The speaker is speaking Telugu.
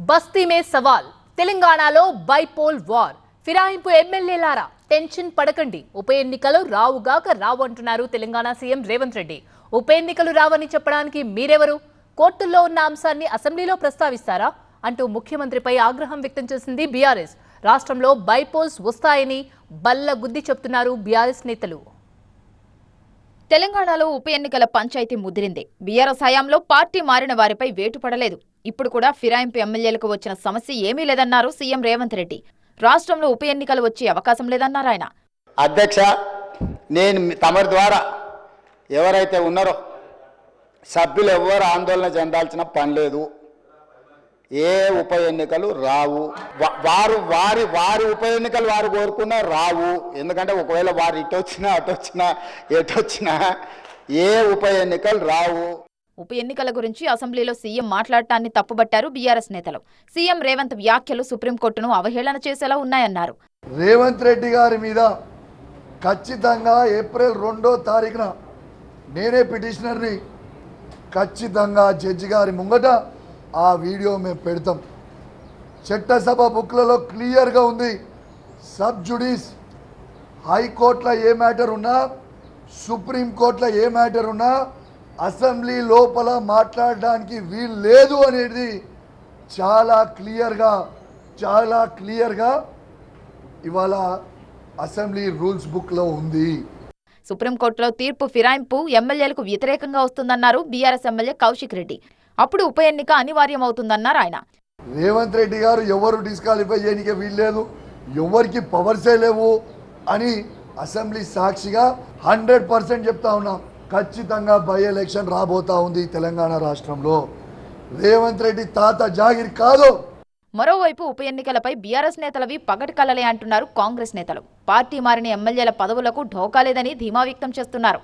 బస్తీ మే సవాల్ తెలంగాణలో బైపోల్ వార్ ఫిరాయింపు ఎమ్మెల్యేలారా టెన్షన్ పడకండి ఉప ఎన్నికలు రావుగాక రావు అంటున్నారు తెలంగాణ సీఎం రేవంత్ రెడ్డి ఉప ఎన్నికలు రావని చెప్పడానికి మీరెవరు కోర్టుల్లో ఉన్న అంశాన్ని అసెంబ్లీలో ప్రస్తావిస్తారా అంటూ ముఖ్యమంత్రిపై ఆగ్రహం వ్యక్తం చేసింది బీఆర్ఎస్ రాష్ట్రంలో బైపోల్స్ వస్తాయని బల్లగుద్ది చెప్తున్నారు బీఆర్ఎస్ నేతలు తెలంగాణలో ఉప ఎన్నికల పంచాయతీ ముదిరింది బీఆర్ఎస్ హయాంలో పార్టీ మారిన వారిపై వేటు పడలేదు ఇప్పుడు కూడా ఫిరాయింపు ఎమ్మెల్యేలకు వచ్చిన సమస్య ఏమీ లేదన్నారు సీఎం రేవంత్ రెడ్డి రాష్ట్రంలో ఉప ఎన్నికలు వచ్చే అవకాశం లేదన్నారు ఆయన అధ్యక్ష నేను తమరి ద్వారా ఎవరైతే ఉన్నారో సభ్యులు ఎవరు ఆందోళన చెందాల్సిన పని లేదు ఏ ఉప ఎన్నికలు రావు వారు వారి వారి ఉప ఎన్నికలు వారు కోరుకున్నా రావు ఎందుకంటే ఒకవేళ వారు ఎటొచ్చినా ఏ ఉప ఎన్నికలు రావు ఉప ఎన్నికల గురించి అసెంబ్లీలో సీఎం మాట్లాడటాన్ని తప్పుబట్టారు బీఆర్ఎస్ నేతలు సీఎం రేవంత్ వ్యాఖ్యలు సుప్రీంకోర్టును అవహేళన చేసేలా ఉన్నాయన్నారు రేవంత్ రెడ్డి గారి మీద ఖచ్చితంగా ఏప్రిల్ 2వ తారీఖున నేనే పిటిషనర్ని ఖచ్చితంగా జడ్జి గారి ముంగట ఆ వీడియో మేము పెడతాం చట్టసభ బుక్లలో క్లియర్గా ఉంది సబ్ జుడిస్ హైకోర్టులో ఏ మ్యాటర్ ఉన్నా సుప్రీంకోర్టులో ఏ మ్యాటర్ ఉన్నా అసెంబ్లీ లోపల మాట్లాడడానికి వీలు లేదు అనేది చాలా క్లియర్గా ఇవాళ అసెంబ్లీ రూల్స్ బుక్లో ఉంది సుప్రీంకోర్టులో తీర్పు ఫిరాయింపు ఎమ్మెల్యేలకు వ్యతిరేకంగా వస్తుందన్నారు బీఆర్ఎస్ ఎమ్మెల్యే కౌశిక్ రెడ్డి అప్పుడు ఉప ఎన్నిక అనివార్యమవుతుందన్నారు ఆయన రేవంత్ రెడ్డి గారు ఎవరు డిస్క్వాలిఫై చేయడానికి వీల్లేదు ఎవరికి పవర్సే లేవు అని అసెంబ్లీ సాక్షిగా 100% చెప్తా ఉన్నాం ఖచ్చితంగా బై ఎలక్షన్ రాబోతా ఉంది తెలంగాణ రాష్ట్రంలో రేవంత్ రెడ్డి తాత జాగిర్ కాదు మరోవైపు ఉప ఎన్నికలపై బీఆర్ఎస్ నేతలవి పగటి కలలే అంటున్నారు కాంగ్రెస్ నేతలు పార్టీ మారిన ఎమ్మెల్యేల పదవులకు ఢోకా లేదని ధీమా వ్యక్తం చేస్తున్నారు